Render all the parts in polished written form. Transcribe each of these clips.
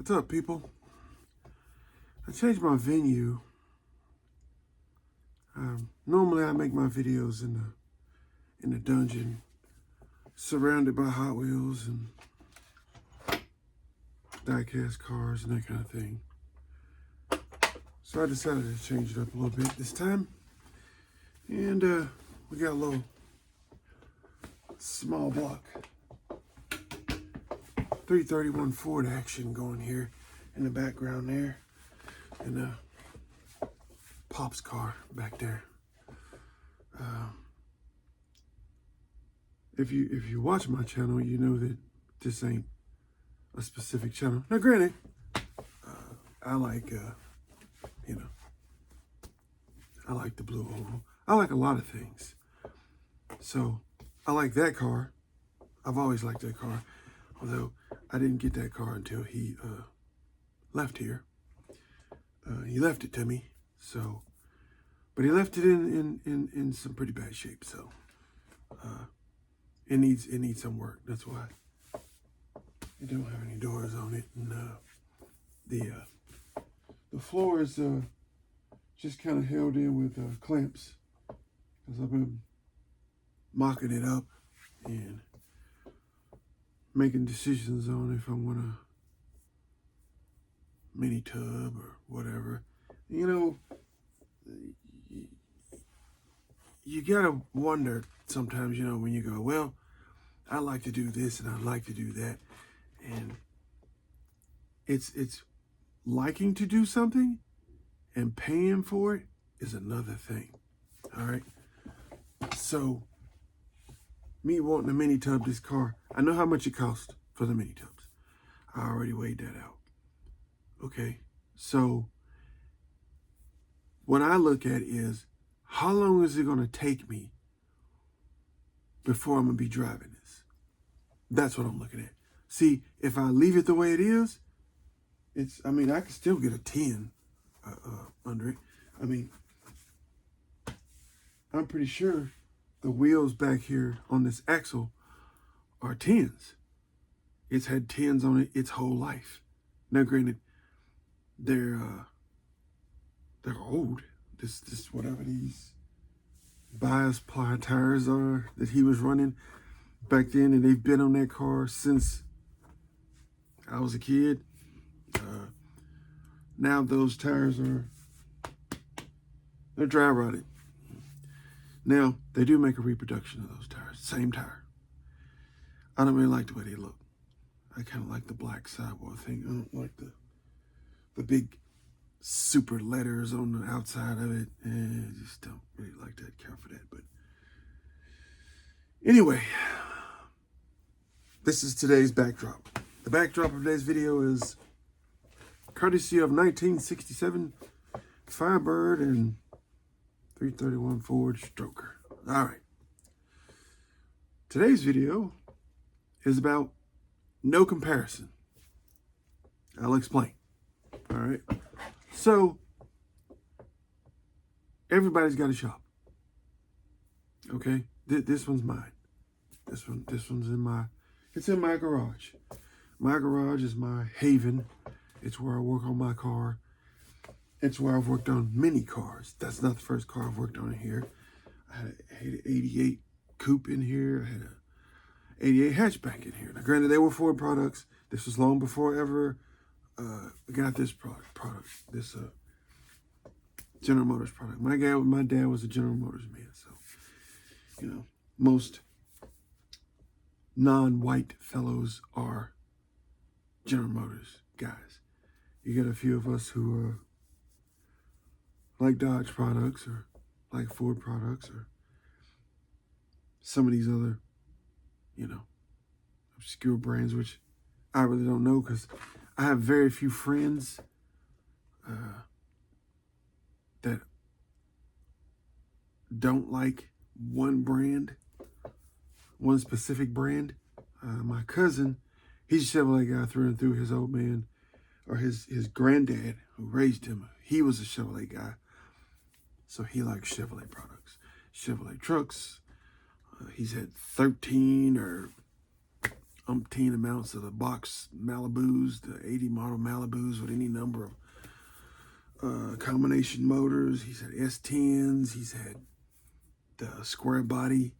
What's up, people? I changed my venue. Normally I make my videos in the dungeon, surrounded by Hot Wheels and die-cast cars and that kind of thing. So I decided to change it up a little bit this time. And we got a little small block 331 Ford action going here in the background there. And Pop's car back there. If you watch my channel, you know that this ain't a specific channel. Now, granted, I like I like the blue oval. I like a lot of things. So I like that car. I've always liked that car, although I didn't get that car until he left here. He left it to me, so, but he left it in some pretty bad shape. So it needs some work. That's why it don't have any doors on it, and the floor is just kind of held in with clamps, because I've been mocking it up and making decisions on if I want a mini tub or whatever. You know, you gotta wonder sometimes, when you go, well, I like to do this and I like to do that. And it's liking to do something and paying for it is another thing. All right. So me wanting a mini tub, this car, I know how much it costs for the mini tubs. I already weighed that out. Okay. So what I look at is, how long is it going to take me before I'm going to be driving this? That's what I'm looking at. See, if I leave it the way it is, I can still get a 10 under it. I'm pretty sure the wheels back here on this axle are 10s. It's had 10s on it its whole life. Now, granted, they're old. This whatever these bias ply tires are that he was running back then, and they've been on that car since I was a kid. Now those tires they're dry rotted. Now they do make a reproduction of those tires, same tire. I don't really like the way they look. I kind of like the black sidewall thing. I don't like the big super letters on the outside of it. I just don't really like that, care for that. But anyway, this is today's backdrop. The backdrop of today's video is courtesy of 1967 Firebird and 331 Ford Stroker. All right. Today's video is about no comparison. I'll explain. All right. So everybody's got a shop. Okay. This one's mine. This one's it's in my garage. My garage is my haven. It's where I work on my car. It's where I've worked on many cars. That's not the first car I've worked on in here. I had an 88 coupe in here. I had an 88 hatchback in here. Now, granted, they were Ford products. This was long before I ever got this product. This General Motors product. My dad was a General Motors man. So, most non-white fellows are General Motors guys. You get a few of us who like Dodge products or like Ford products or some of these other, obscure brands, which I really don't know because I have very few friends that don't like one brand, one specific brand. My cousin, he's a Chevrolet guy through and through. His old man, or his granddad who raised him, he was a Chevrolet guy. So he likes Chevrolet products, Chevrolet trucks. He's had 13 or umpteen amounts of the box Malibus, the 80 model Malibus with any number of combination motors. He's had S10s. He's had the square body.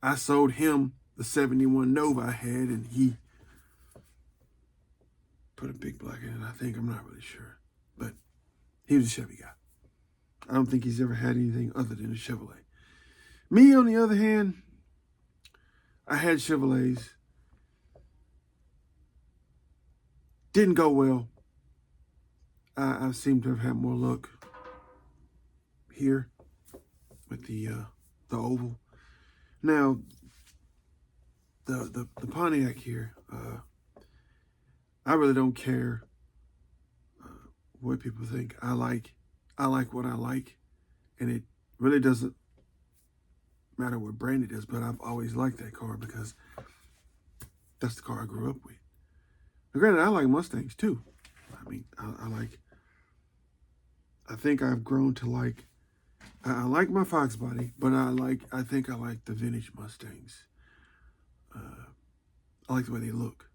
I sold him the 71 Nova I had, and he put a big black in it, I think. I'm not really sure. But he was a Chevy guy. I don't think he's ever had anything other than a Chevrolet. Me, on the other hand, I had Chevrolets. Didn't go well. I seem to have had more luck here with the oval. Now, the Pontiac here, I really don't care what people think. I like what I like, and it really doesn't matter what brand it is, but I've always liked that car because that's the car I grew up with. Now, granted, I like Mustangs too. I mean, I think I've grown to like, I like my Fox body, but I think I like the vintage Mustangs. I like the way they look.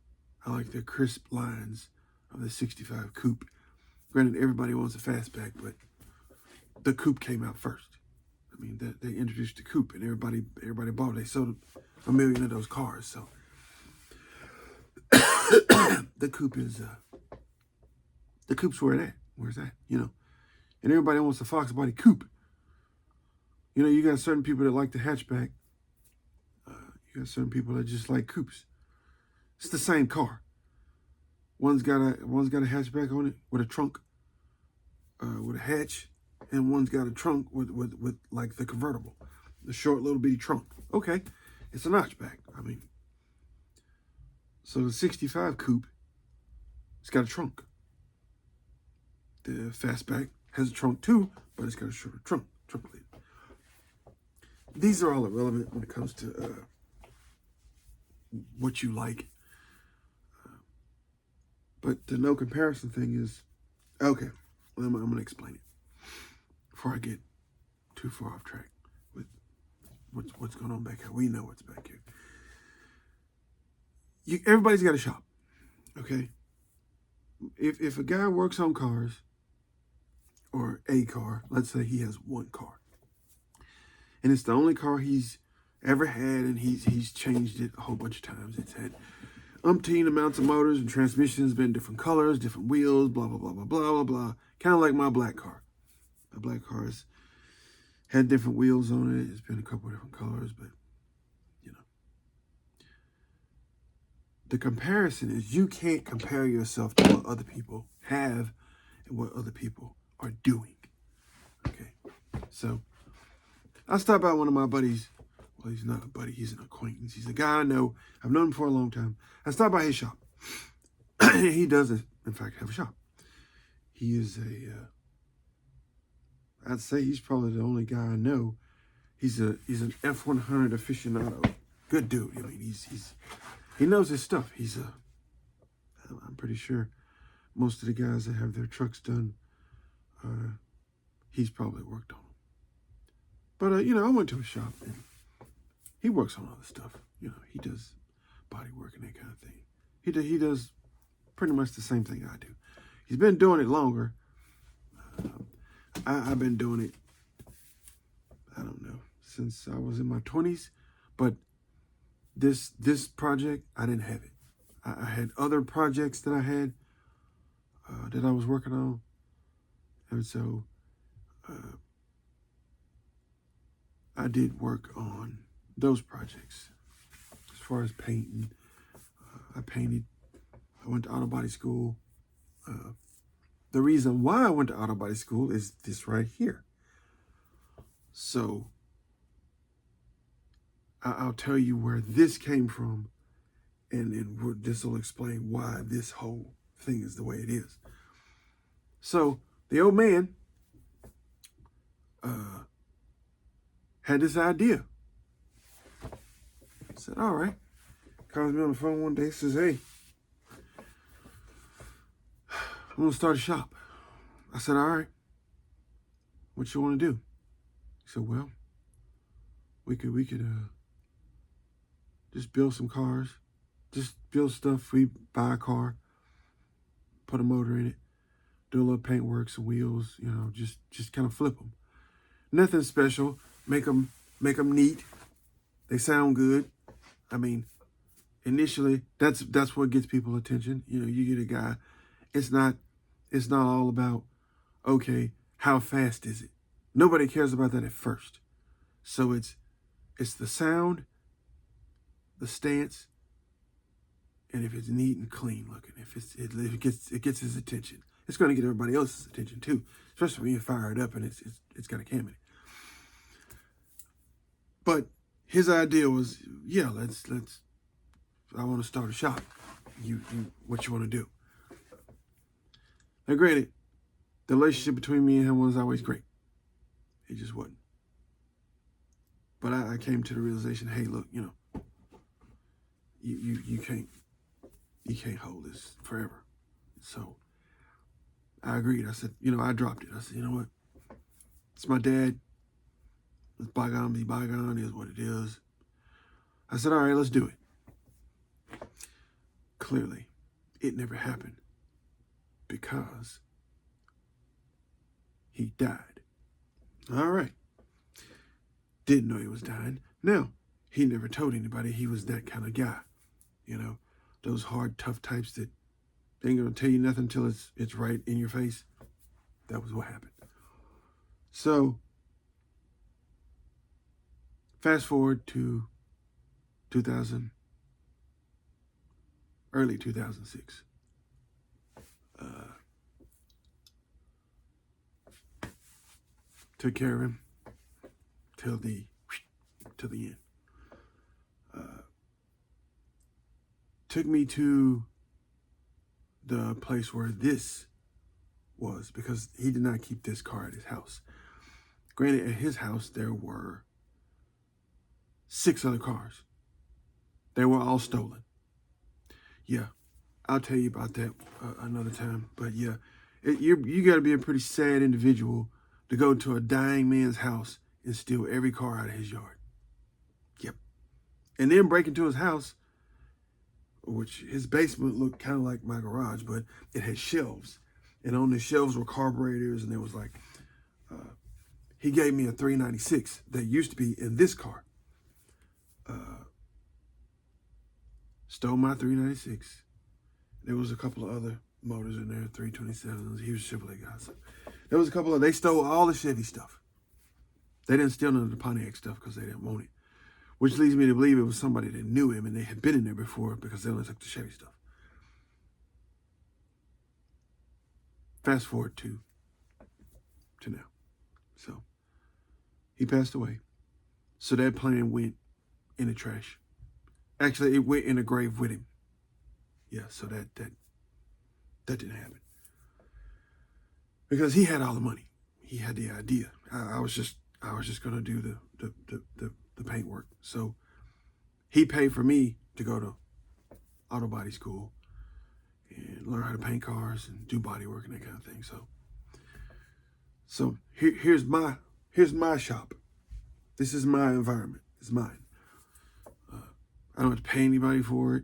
I like the crisp lines of the 65 Coupe. Granted, everybody wants a fastback, but the Coupe came out first. I mean, they introduced the Coupe, and everybody bought it. They sold 1 million of those cars. So the Coupe is the Coupe's where it at. Where's that? You know, and everybody wants a Fox body Coupe. You know, you got certain people that like the hatchback. You got certain people that just like coupes. It's the same car. One's got a hatchback on it with a trunk, with a hatch, and one's got a trunk with like the convertible, the short little bitty trunk. Okay, it's a notchback. I mean, so the 65 Coupe, it's got a trunk. The fastback has a trunk too, but it's got a shorter trunk lid. These are all irrelevant when it comes to what you like. But the no comparison thing is, okay, I'm going to explain it before I get too far off track with what's going on back here. We know what's back here. Everybody's got a shop, okay? If a guy works on cars, or a car, let's say he has one car, and it's the only car he's ever had, and he's changed it a whole bunch of times. It's had umpteen amounts of motors and transmissions, been different colors, different wheels, blah, blah, blah, blah, blah, blah, blah. Kind of like my black car. My black car's had different wheels on it. It's been a couple of different colors, but, you know. The comparison is you can't compare yourself to what other people have and what other people are doing. Okay? So, I stopped by one of my buddies. Well, he's not a buddy. He's an acquaintance. He's a guy I know. I've known him for a long time. I stopped by his shop. He does, in fact, have a shop. He is I'd say he's probably the only guy I know. He's an F100 aficionado. Good dude. I mean, he knows his stuff. I'm pretty sure most of the guys that have their trucks done, he's probably worked on them. But, you know, I went to his shop, and he works on other stuff. You know, he does body work and that kind of thing. He does pretty much the same thing I do. He's been doing it longer. I've been doing it, I don't know, since I was in my 20s. But this project, I didn't have it. I had other projects that I had that I was working on. And so I did work on those projects. As far as painting, I painted. I went to auto body school. The reason why I went to auto body school is this right here. So I'll tell you where this came from, and this will explain why this whole thing is the way it is. So the old man had this idea. I said, all right. Calls me on the phone one day, says, hey, I'm going to start a shop. I said, all right. What you want to do? He said, well, we could just build some cars. Just build stuff. We buy a car, put a motor in it, do a little paint work, some wheels, you know, just kind of flip them. Nothing special. Make them neat. They sound good. I mean, initially, that's what gets people's attention. You know, you get a guy. It's not all about, okay, how fast is it? Nobody cares about that at first. So it's the sound, the stance, and if it's neat and clean looking, if it gets his attention, it's going to get everybody else's attention too. Especially when you fire it up and it's got a cam in it. But his idea was, yeah, let's. I want to start a shop. You what you want to do? Now, granted, the relationship between me and him was always great. It just wasn't. But I came to the realization, hey, look, you know, you can't hold this forever. So I agreed. I said, you know, I dropped it. I said, you know what? It's my dad. Let's bygone be bygone. It is what it is. I said, all right, let's do it. Clearly, it never happened because he died. All right. Didn't know he was dying. Now, he never told anybody he was that kind of guy. You know, those hard, tough types that they ain't going to tell you nothing until it's right in your face. That was what happened. So, fast forward to early 2006. Took care of him till the end. Took me to the place where this was, because he did not keep this car at his house. Granted, at his house there were 6 other cars. They were all stolen. Yeah, I'll tell you about that another time. But yeah, you got to be a pretty sad individual to go to a dying man's house and steal every car out of his yard. Yep. And then break into his house, which his basement looked kind of like my garage, but it had shelves. And on the shelves were carburetors, and there was like, he gave me a 396 that used to be in this car. Stole my 396. There was a couple of other motors in there, 327s. He was a Chevrolet guy. So there was a couple of, they stole all the Chevy stuff. They didn't steal none of the Pontiac stuff because they didn't want it. Which leads me to believe it was somebody that knew him and they had been in there before because they only took the Chevy stuff. Fast forward to now. So he passed away. So that plan went in the trash. Actually, it went in the grave with him. Yeah, so that didn't happen. Because he had all the money. He had the idea. I was just gonna do the paint work. So he paid for me to go to auto body school and learn how to paint cars and do body work and that kind of thing. So here's my shop. This is my environment. It's mine. I don't have to pay anybody for it.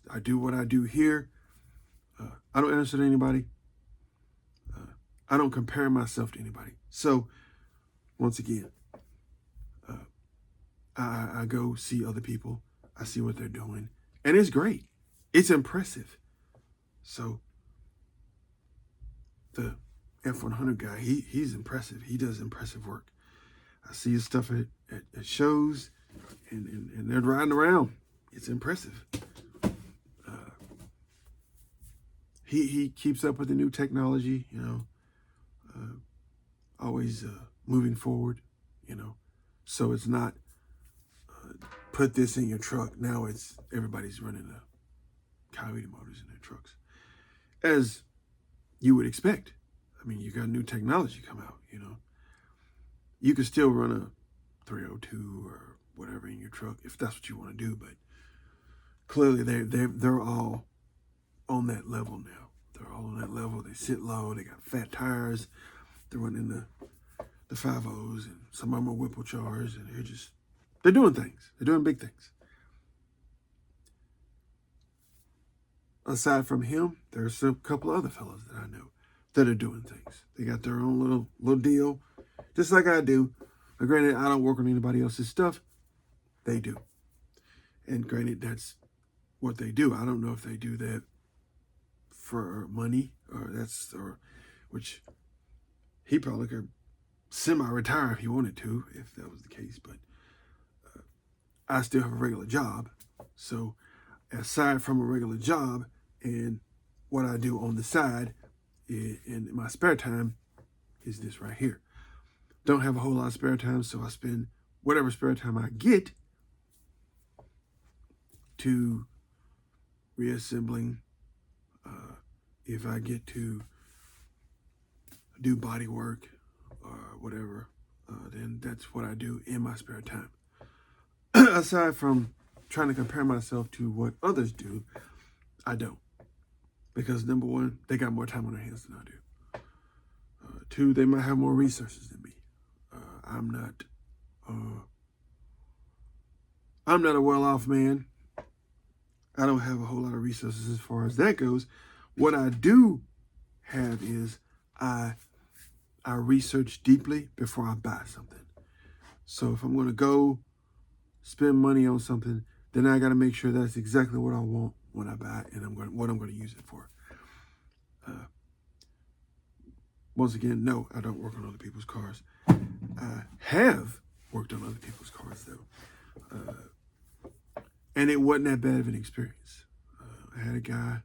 I do what I do here. I don't answer to anybody. I don't compare myself to anybody. So once again, I go see other people. I see what they're doing. And it's great. It's impressive. So the F100 guy, he's impressive. He does impressive work. I see his stuff at shows, and they're riding around. It's impressive. He keeps up with the new technology, you know, always moving forward, you know. So it's not put this in your truck. Now it's everybody's running the Coyote motors in their trucks, as you would expect. I mean, you got new technology come out, you know. You can still run a 302 or whatever in your truck if that's what you want to do, but clearly they're all on that level now. They're all on that level. They sit low. They got fat tires. They're running the 5.0s, and some of them are Whipple charged, and they're doing things. They're doing big things. aside from him, there's a couple other fellows that I know that are doing things. They got their own little deal, just like I do. But granted, I don't work on anybody else's stuff. They do. And granted, that's what they do. I don't know if they do that for money or which he probably could semi-retire if he wanted to, if that was the case. But I still have a regular job. So aside from a regular job and what I do on the side in my spare time is this right here. Don't have a whole lot of spare time, so I spend whatever spare time I get to reassembling. If I get to do body work or whatever, then that's what I do in my spare time. Aside from trying to compare myself to what others do, I don't. Because number one, they got more time on their hands than I do. Two, they might have more resources than me. I'm not a well-off man. I don't have a whole lot of resources as far as that goes. What I do have is I research deeply before I buy something. So if I'm going to go spend money on something, then I got to make sure that's exactly what I want when I buy it and what I'm going to use it for. Once again, no, I don't work on other people's cars. I have worked on other people's cars, though. And it wasn't that bad of an experience. I had a guy,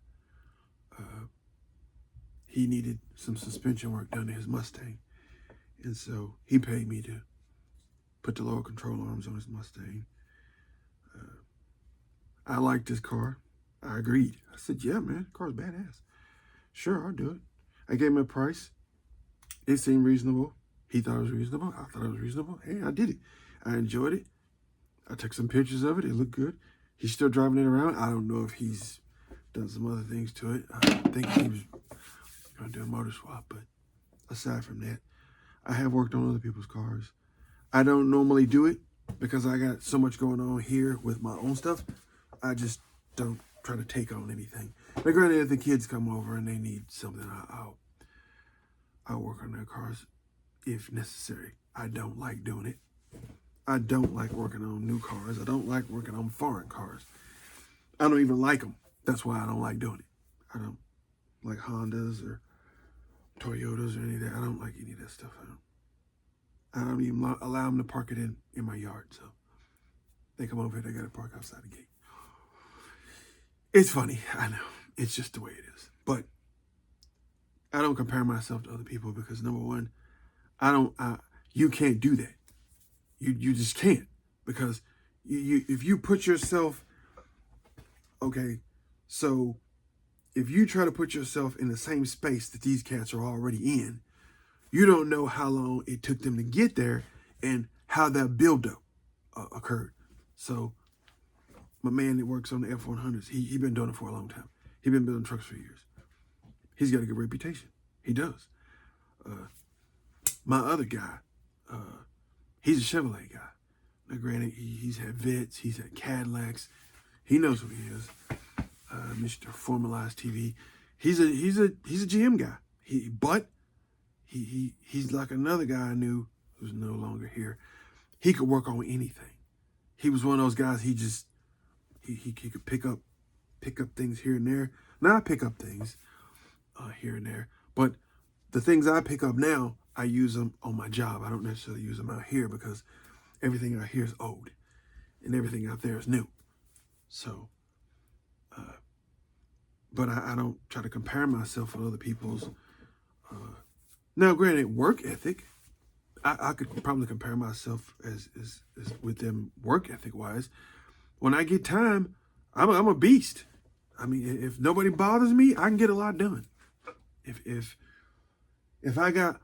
he needed some suspension work done to his Mustang. And so he paid me to put the lower control arms on his Mustang. I liked his car. I agreed. I said, yeah, man, the car's badass. Sure, I'll do it. I gave him a price. It seemed reasonable. He thought it was reasonable. I thought it was reasonable. Hey, I did it. I enjoyed it. I took some pictures of it. It looked good. He's still driving it around. I don't know if he's done some other things to it. I think he was going to do a motor swap. But aside from that, I have worked on other people's cars. I don't normally do it because I got so much going on here with my own stuff. I just don't try to take on anything. But granted, if the kids come over and they need something, I'll work on their cars if necessary. I don't like doing it. I don't like working on new cars. I don't like working on foreign cars. I don't even like them. That's why I don't like doing it. I don't like Hondas or Toyotas or any of that. I don't like any of that stuff. I don't even allow them to park it in my yard. So they come over here, they got to park outside the gate. It's funny. I know. It's just the way it is. But I don't compare myself to other people because number one, you can't do that. You just can't, because if you put yourself, okay, so if you try to put yourself in the same space that these cats are already in, you don't know how long it took them to get there and how that buildup occurred. So my man that works on the F-100s, he been doing it for a long time. He been building trucks for years. He's got a good reputation. He does. My other guy, he's a Chevrolet guy. Now, granted, he's had Vets, he's had Cadillacs. He knows who he is. Mr. Formalized TV. He's a GM guy. He's like another guy I knew who's no longer here. He could work on anything. He was one of those guys. He could pick up things here and there. Now I pick up things here and there, but the things I pick up now, I use them on my job. I don't necessarily use them out here because everything out here is old and everything out there is new. So, but I don't try to compare myself with other people's. Now, granted, work ethic, I could probably compare myself as with them work ethic wise. When I get time, I'm a beast. I mean, if nobody bothers me, I can get a lot done. If I got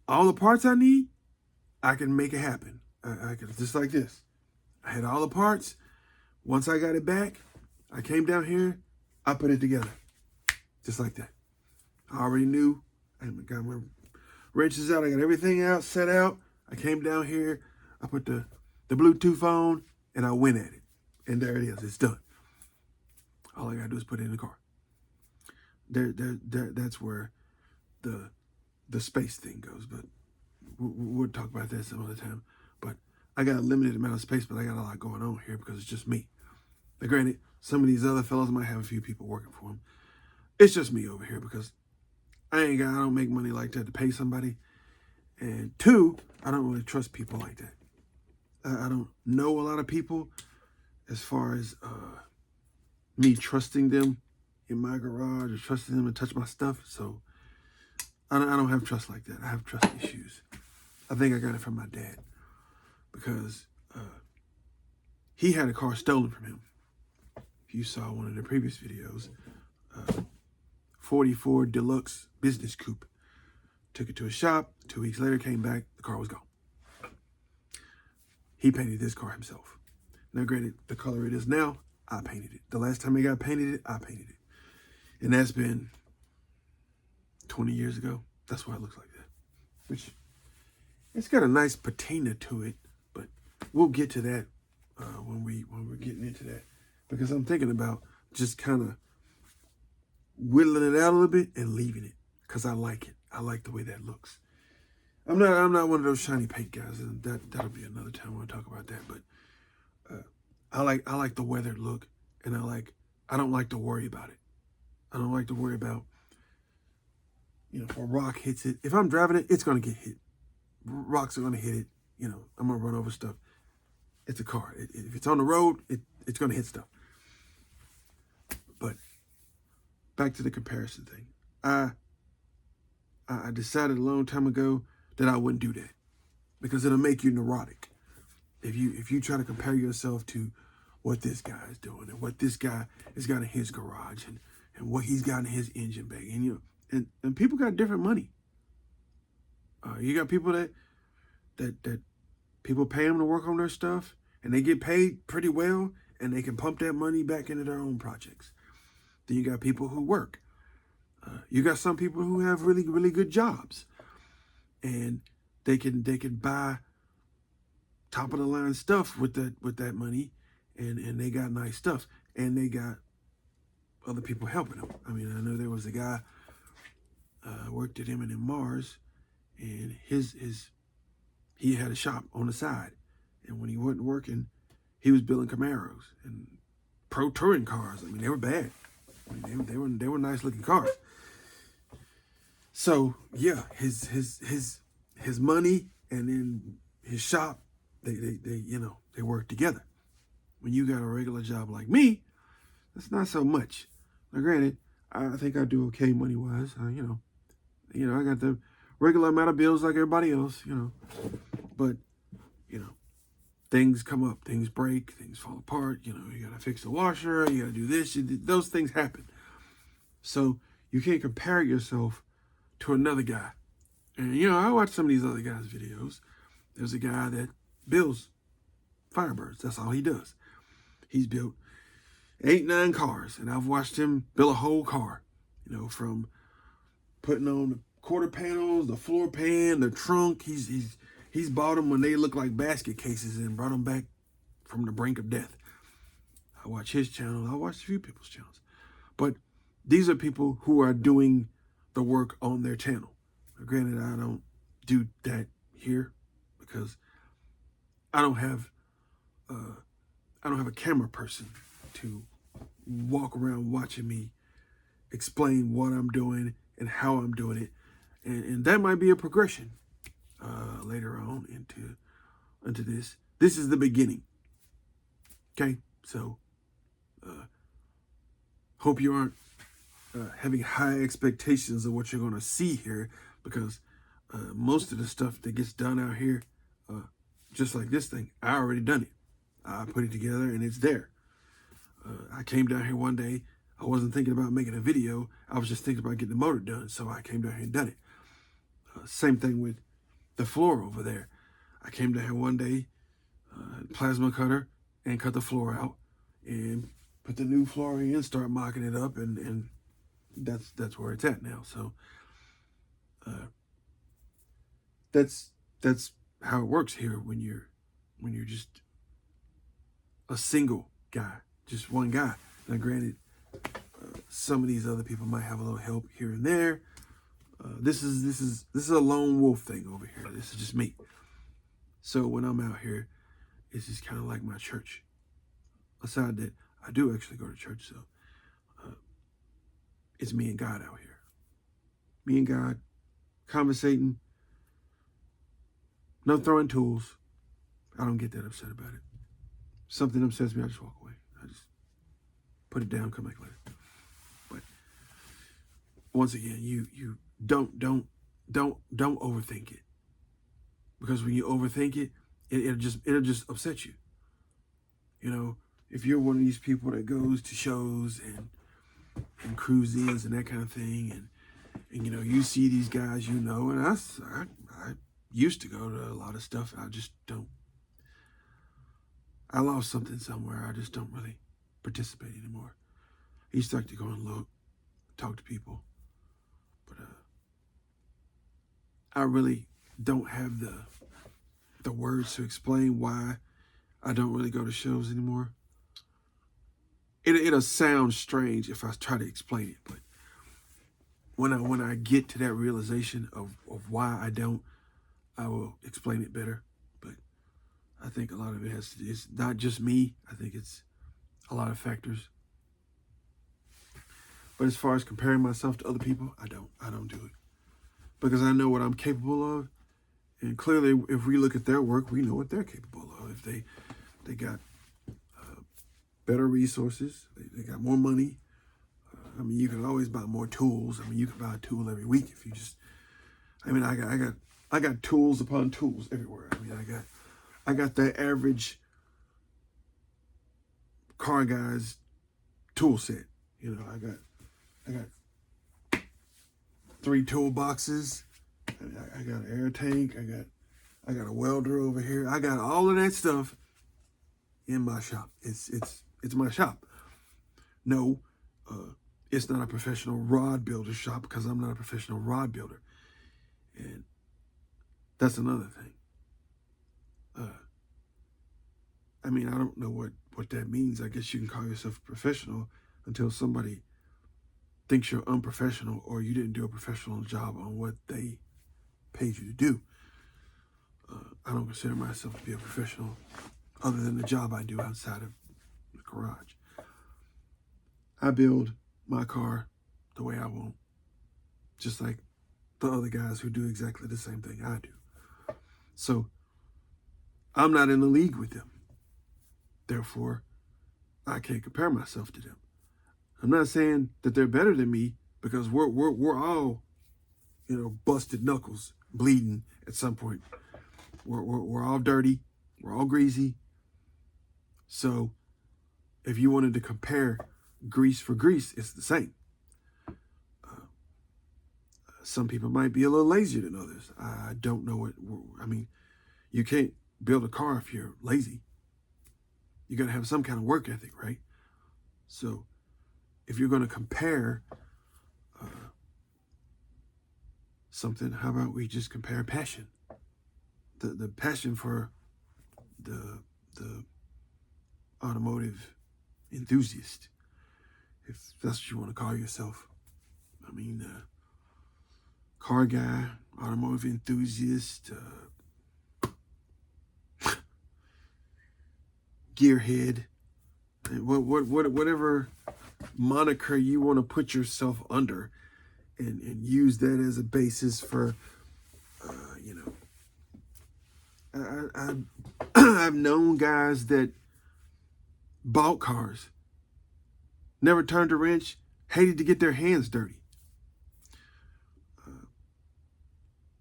all the parts I need, I can make it happen. I can, just like this. I had all the parts. Once I got it back, I came down here, I put it together. Just like that. I already knew. I got my wrenches out. I got everything out, set out. I came down here. I put the Bluetooth on, and I went at it. And there it is. It's done. All I got to do is put it in the car. that's where the space thing goes. But we'll talk about that some other time. But I got a limited amount of space, but I got a lot going on here because it's just me. Now, granted, some of these other fellows might have a few people working for them. It's just me over here because I don't make money like that to pay somebody. And two, I don't really trust people like that. I don't know a lot of people as far as me trusting them in my garage or trusting them to touch my stuff. So I don't have trust like that. I have trust issues. I think I got it from my dad because he had a car stolen from him. If you saw one of the previous videos, 44 Deluxe business coupe. Took it to a shop. 2 weeks later, came back. The car was gone. He painted this car himself. Now, granted, the color it is now, I painted it. The last time it got painted, I painted it. And that's been 20 years ago. That's why it looks like that. Which, it's got a nice patina to it, but we'll get to that when we're getting into that. Because I'm thinking about just kind of whittling it out a little bit and leaving it. Because I like it. I like the way that looks. I'm not one of those shiny paint guys, and that'll be another time when I talk about that. But I like the weathered look, and I don't like to worry about it. I don't like to worry about, if a rock hits it. If I'm driving it, it's gonna get hit. Rocks are gonna hit it. I'm gonna run over stuff. It's a car. If it's on the road, it's gonna hit stuff. But back to the comparison thing. I decided a long time ago that I wouldn't do that because it'll make you neurotic. If you try to compare yourself to what this guy is doing and what this guy has got in his garage and what he's got in his engine bay, and people got different money. You got people that people pay them to work on their stuff and they get paid pretty well and they can pump that money back into their own projects. Then you got people who work. You got some people who have really, really good jobs, and they can buy top of the line stuff with that money, and they got nice stuff, and they got other people helping them. I mean, I know there was a guy worked at M&M Mars, and he had a shop on the side, and when he wasn't working, he was building Camaros and pro touring cars. I mean, they were bad. I mean, they were nice looking cars. So yeah, his money and then his shop, they work together. When you got a regular job like me, that's not so much. Now, granted, I think I do okay money wise. I got the regular amount of bills like everybody else. But things come up, things break, things fall apart. You gotta fix the washer, you gotta do this. Those things happen. So you can't compare yourself to another guy. And, I watch some of these other guys' videos. There's a guy that builds Firebirds. That's all he does. He's built 8-9 cars, and I've watched him build a whole car, from putting on the quarter panels, the floor pan, the trunk. He's bought them when they look like basket cases and brought them back from the brink of death. I watch his channel. I watch a few people's channels. But these are people who are doing the work on their channel. Now, granted, I don't do that here because I don't have a camera person to walk around watching me explain what I'm doing and how I'm doing it, and that might be a progression later on into this. This is the beginning. Okay, so hope you aren't having high expectations of what you're going to see here, because most of the stuff that gets done out here, just like this thing, I already done it. I put it together and it's there. I came down here one day. I wasn't thinking about making a video. I was just thinking about getting the motor done. So I came down here and done it. Same thing with the floor over there. I came down here one day, plasma cutter, and cut the floor out and put the new floor in, start mocking it up, and that's where it's at now. So that's how it works here when you're just a single guy, just one guy. Now, granted, Some of these other people might have a little help here and there. This is a lone wolf thing over here. This is just me. So when I'm out here, it's just kind of like my church. Aside that, I do actually go to church, so it's me and God out here. Me and God conversating. No throwing tools. I don't get that upset about it. Something upsets me, I just walk away. I just put it down, come back later. But once again, you don't overthink it. Because when you overthink it, it'll just upset you. You know, if you're one of these people that goes to shows and cruises and that kind of thing, and you know, you see these guys, you know, and I used to go to a lot of stuff. I just don't. I lost something somewhere. I just don't really participate anymore. I used to like to go and look, talk to people, but I really don't have the words to explain why I don't really go to shows anymore. It'll sound strange if I try to explain it, but when I get to that realization of why I don't, I will explain it better. But I think a lot of it it's not just me. I think it's a lot of factors. But as far as comparing myself to other people, I don't do it. Because I know what I'm capable of. And clearly, if we look at their work, we know what they're capable of. If they got better resources, they got more money. I mean, you can always buy more tools. I mean, you can buy a tool every week if you just. I mean, I got tools upon tools everywhere. I mean, I got the average car guy's tool set. You know, I got 3 toolboxes. I got an air tank. I got a welder over here. I got all of that stuff in my shop. It's my shop. No, it's not a professional rod builder shop because I'm not a professional rod builder. And that's another thing. I mean, I don't know what that means. I guess you can call yourself a professional until somebody thinks you're unprofessional or you didn't do a professional job on what they paid you to do. I don't consider myself to be a professional other than the job I do outside of the garage. I build my car the way I want, just like the other guys who do exactly the same thing I do. So I'm not in the league with them. Therefore, I can't compare myself to them. I'm not saying that they're better than me because we're all, you know, busted knuckles, bleeding at some point. We're all dirty. We're all greasy. So if you wanted to compare grease for grease, it's the same. Some people might be a little lazier than others. I don't know I mean, you can't build a car if you're lazy. You got to have some kind of work ethic, right? So if you're going to compare something, how about we just compare passion? The passion for the automotive enthusiast, if that's what you want to call yourself. I mean, car guy, automotive enthusiast, gearhead, whatever moniker you want to put yourself under, and use that as a basis for, you know. I've known guys that bought cars, never turned a wrench, hated to get their hands dirty.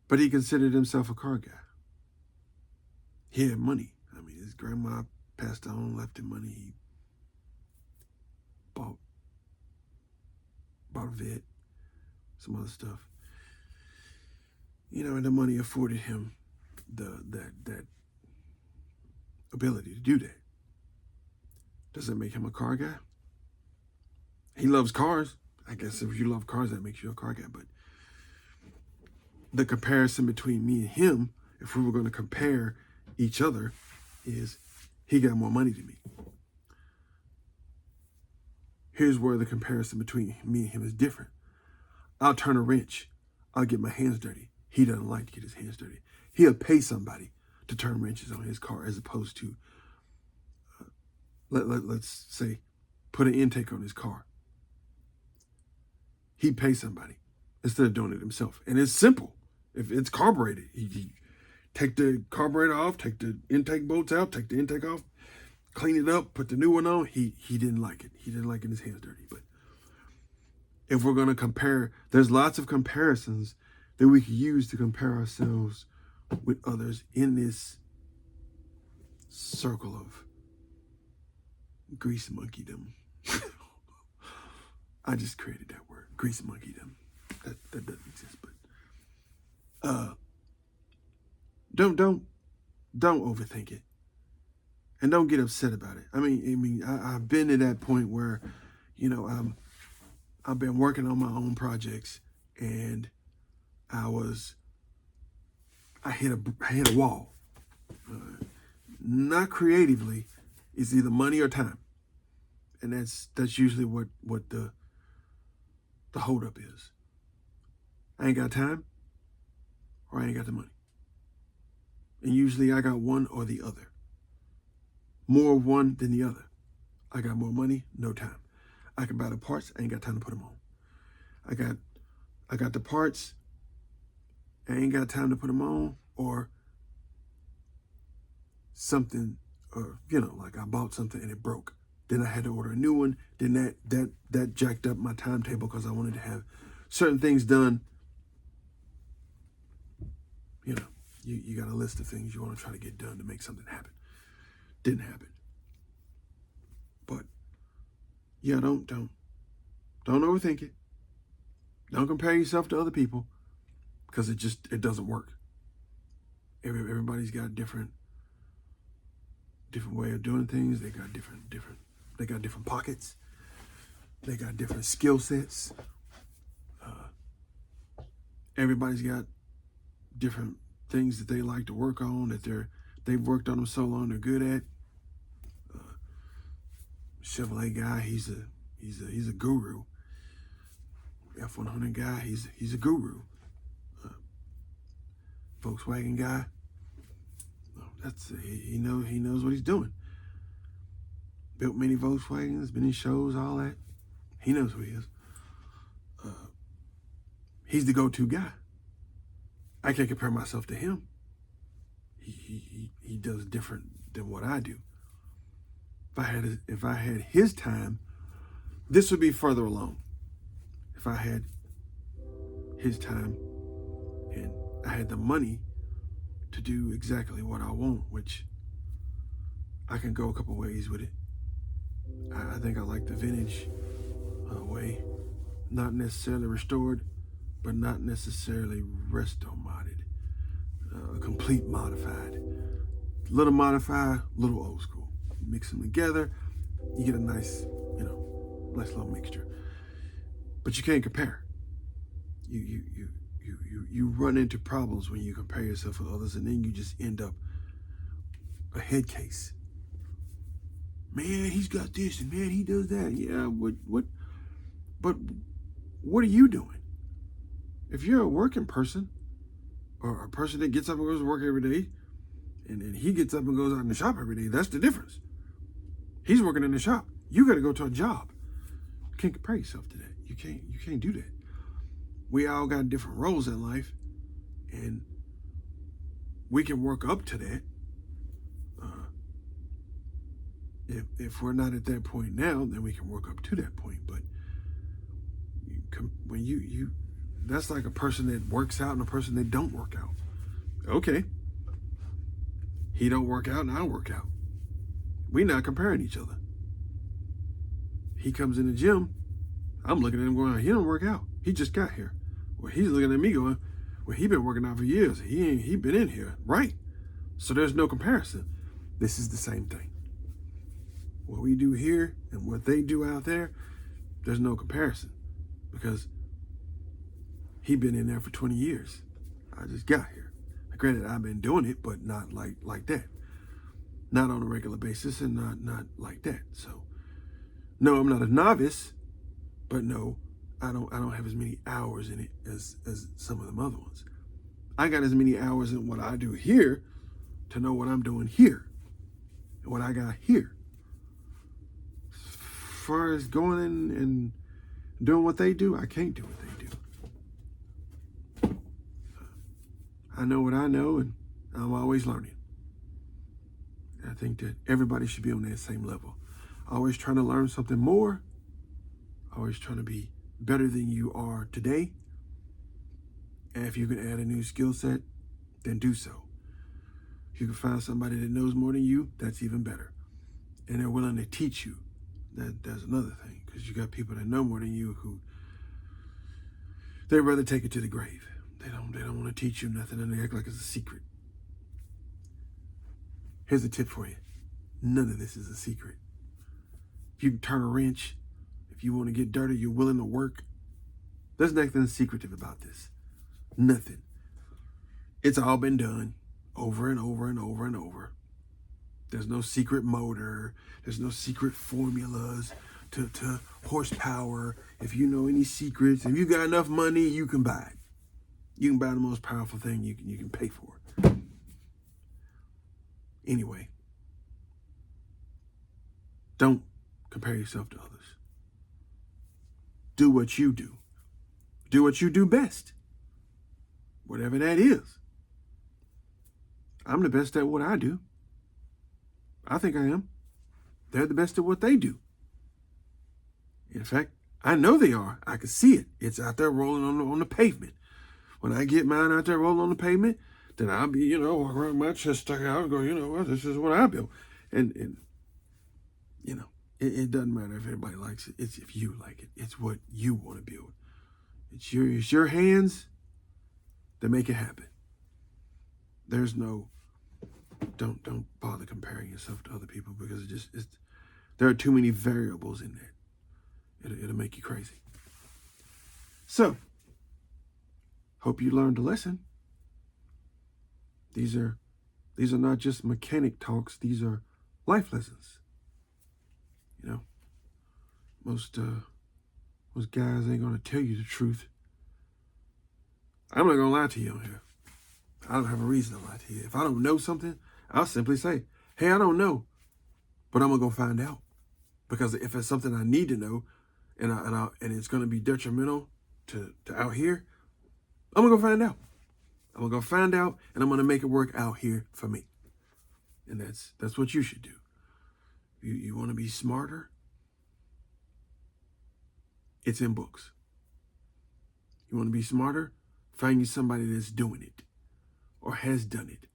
But he considered himself a car guy. He had money. I mean, his grandma passed on, left him money. He bought a vet, some other stuff. You know, and the money afforded him that ability to do that. Does that make him a car guy? He loves cars. I guess if you love cars, that makes you a car guy. But the comparison between me and him, if we were going to compare each other, is he got more money than me. Here's where the comparison between me and him is different. I'll turn a wrench. I'll get my hands dirty. He doesn't like to get his hands dirty. He'll pay somebody to turn wrenches on his car as opposed to, let's say, put an intake on his car. He'd pay somebody instead of doing it himself. And it's simple. If it's carbureted, he take the carburetor off, take the intake bolts out, take the intake off, clean it up, put the new one on. He didn't like it. He didn't like getting his hands dirty. But if we're going to compare, there's lots of comparisons that we could use to compare ourselves with others in this circle of grease monkeydom. I just created that word, grease monkeydom. That doesn't exist, but don't overthink it, and don't get upset about it. I've been to that point where, I've been working on my own projects, and I hit a wall. Not creatively, it's either money or time, and that's usually what the holdup is. I ain't got time, or I ain't got the money, and usually I got one or the other. More of one than the other. I got more money, no time. I can buy the parts, I ain't got time to put them on. I got the parts, I ain't got time to put them on, or something, like I bought something and it broke. Then I had to order a new one. Then that jacked up my timetable because I wanted to have certain things done. You got a list of things you want to try to get done to make something happen. Didn't happen. But yeah, don't overthink it. Don't compare yourself to other people, because it doesn't work. Everybody's got a different way of doing things. They got different pockets. They got different skill sets. Everybody's got different things that they like to work on, that they've worked on them so long they're good at. Chevrolet guy, he's a guru. F100 guy, he's a guru. Volkswagen guy, he knows what he's doing. Built many Volkswagens, been in shows, all that. He knows who he is. He's the go-to guy. I can't compare myself to him. He does different than what I do. If I had his time, this would be further along. If I had his time and I had the money to do exactly what I want, which I can go a couple ways with it. I think I like the vintage way, not necessarily restored, but not necessarily resto-modded, complete modified. Little modified, little old school. Mix them together, you get a nice little mixture. But you can't compare. You run into problems when you compare yourself with others, and then you just end up a head case. Man, he's got this, and man, he does that. Yeah, but what are you doing? If you're a working person, or a person that gets up and goes to work every day, and then he gets up and goes out in the shop every day, that's the difference. He's working in the shop. You got to go to a job. You can't compare yourself to that. You can't do that. We all got different roles in life, and we can work up to that. If we're not at that point now, then we can work up to that point. But when you that's like a person that works out and a person that don't work out. Okay. He don't work out and I work out. We're not comparing each other. He comes in the gym, I'm looking at him going, he don't work out. He just got here. Well, he's looking at me going, well, he been working out for years. He been in here, right? So there's no comparison. This is the same thing. What we do here and what they do out there, there's no comparison, because he been in there for 20 years. I just got here. Granted, I've been doing it, but not like that. Not on a regular basis, and not like that. So No, I'm not a novice, but no, I don't have as many hours in it as some of them other ones. I got as many hours in what I do here to know what I'm doing here and what I got here. As far as going in and doing what they do, I can't do what they do. I know what I know, and I'm always learning. I think that everybody should be on that same level. Always trying to learn something more. Always trying to be better than you are today. And if you can add a new skill set, then do so. If you can find somebody that knows more than you, that's even better. And they're willing to teach you. That's another thing, because you got people that know more than you who they'd rather take it to the grave. They don't want to teach you nothing, and they act like it's a secret. Here's a tip for you. None of this is a secret. If you can turn a wrench, if you want to get dirty, you're willing to work. There's nothing secretive about this. Nothing. It's all been done over and over and over and over. There's no secret motor. There's no secret formulas to horsepower. If you know any secrets, if you got enough money, you can buy it. You can buy the most powerful thing you can pay for. Anyway, don't compare yourself to others. Do what you do. Do what you do best. Whatever that is. I'm the best at what I do. I think I am. They're the best at what they do. In fact, I know they are. I can see it. It's out there rolling on the pavement. When I get mine out there rolling on the pavement, then I'll be, walking around with my chest stuck out and go, well, this is what I built. And it doesn't matter if everybody likes it. It's if you like it. It's what you want to build. It's your hands that make it happen. There's no, don't bother comparing yourself to other people, because there are too many variables in that. It'll make you crazy. So, hope you learned a lesson. These are not just mechanic talks. These are life lessons. Most guys ain't gonna tell you the truth. I'm not gonna lie to you on here. I don't have a reason to lie to you. If I don't know something, I'll simply say, hey, I don't know, but I'm gonna go find out. Because if it's something I need to know, and it's gonna be detrimental to out here, I'm gonna go find out. I'm gonna go find out, and I'm gonna make it work out here for me. And that's what you should do. You want to be smarter? It's in books. You want to be smarter? Find you somebody that's doing it or has done it.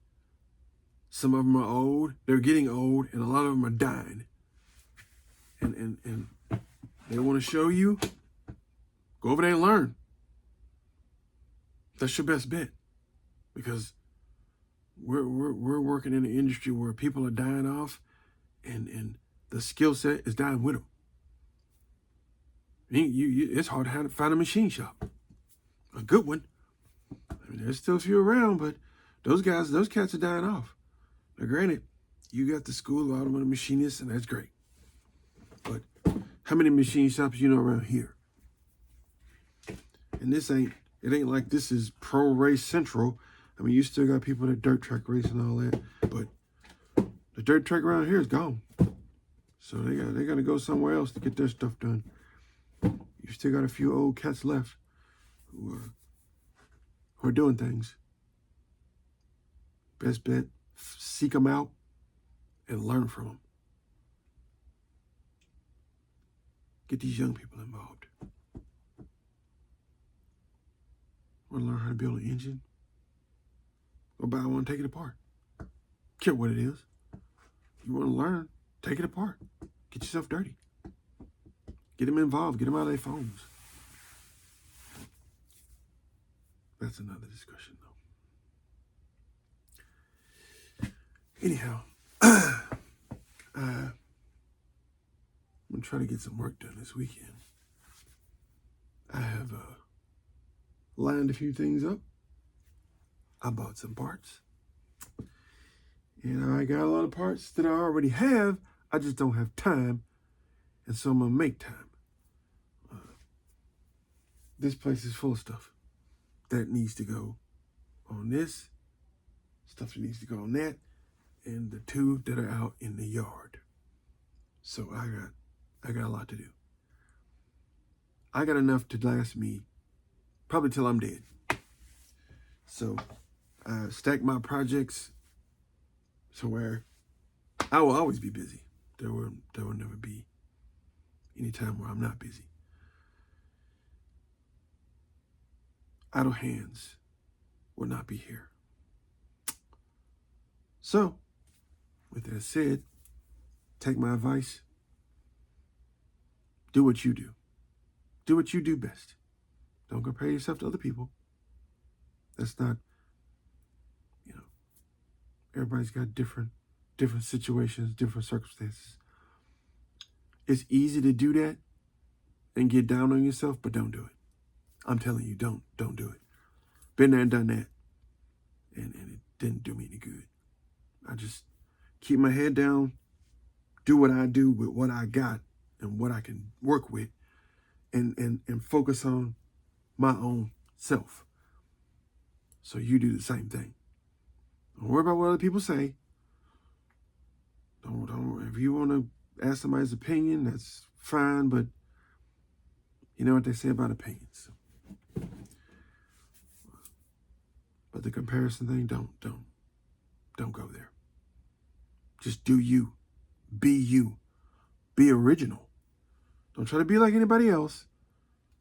Some of them are old. They're getting old, and a lot of them are dying. And they want to show you. Go over there and learn. That's your best bet, because we're working in an industry where people are dying off, and the skill set is dying with them. It's hard to find a machine shop, a good one. I mean, there's still a few around, but those cats are dying off. Now, granted, you got the School of Automotive Machinists, and that's great. But how many machine shops you know around here? And it ain't like this is Pro Race Central. I mean, you still got people that dirt track race and all that, but the dirt track around here is gone. So they got to go somewhere else to get their stuff done. You still got a few old cats left who are doing things. Best bet, seek them out and learn from them. Get these young people involved. Want to learn how to build an engine? Go buy one, take it apart. Care what it is. You want to learn, take it apart. Get yourself dirty. Get them involved. Get them out of their phones. That's another discussion, though. Anyhow, I'm going to try to get some work done this weekend. I have lined a few things up. I bought some parts. And I got a lot of parts that I already have. I just don't have time. And so I'm going to make time. This place is full of stuff that needs to go on this, stuff that needs to go on that, and the two that are out in the yard. So I got a lot to do. I got enough to last me probably till I'm dead. So I stack my projects so where I will always be busy. There will never be any time where I'm not busy. Idle hands will not be here. So, with that said, take my advice. Do what you do. Do what you do best. Don't compare yourself to other people. That's not, everybody's got different situations, different circumstances. It's easy to do that and get down on yourself, but don't do it. I'm telling you, don't do it. Been there and done that. And it didn't do me any good. I just keep my head down, do what I do with what I got and what I can work with, and focus on my own self. So you do the same thing. Don't worry about what other people say. Don't. If you want to ask somebody's opinion, that's fine, but you know what they say about opinions. But the comparison thing, don't go there. Just do you. Be you. Be original. Don't try to be like anybody else,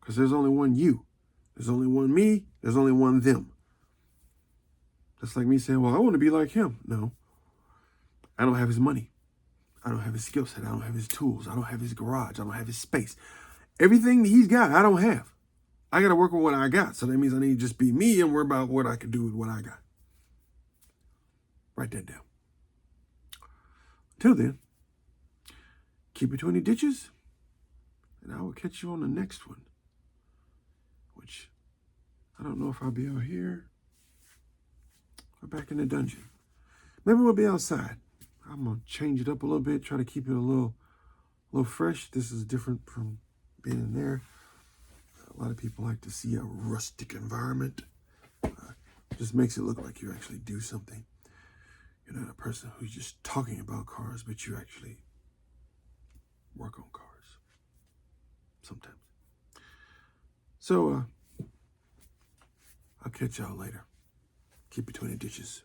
because there's only one you. There's only one me. There's only one them. That's like me saying, well, I want to be like him. No. I don't have his money. I don't have his skill set. I don't have his tools. I don't have his garage. I don't have his space. Everything he's got, I don't have. I got to work with what I got. So that means I need to just be me and worry about what I can do with what I got. Write that down. Until then, keep between the ditches, and I will catch you on the next one, which I don't know if I'll be out here or back in the dungeon. Maybe we'll be outside. I'm going to change it up a little bit, try to keep it a little fresh. This is different from being in there. A lot of people like to see a rustic environment. Just makes it look like you actually do something. You're not a person who's just talking about cars, but you actually work on cars sometimes. So I'll catch y'all later. Keep between the ditches.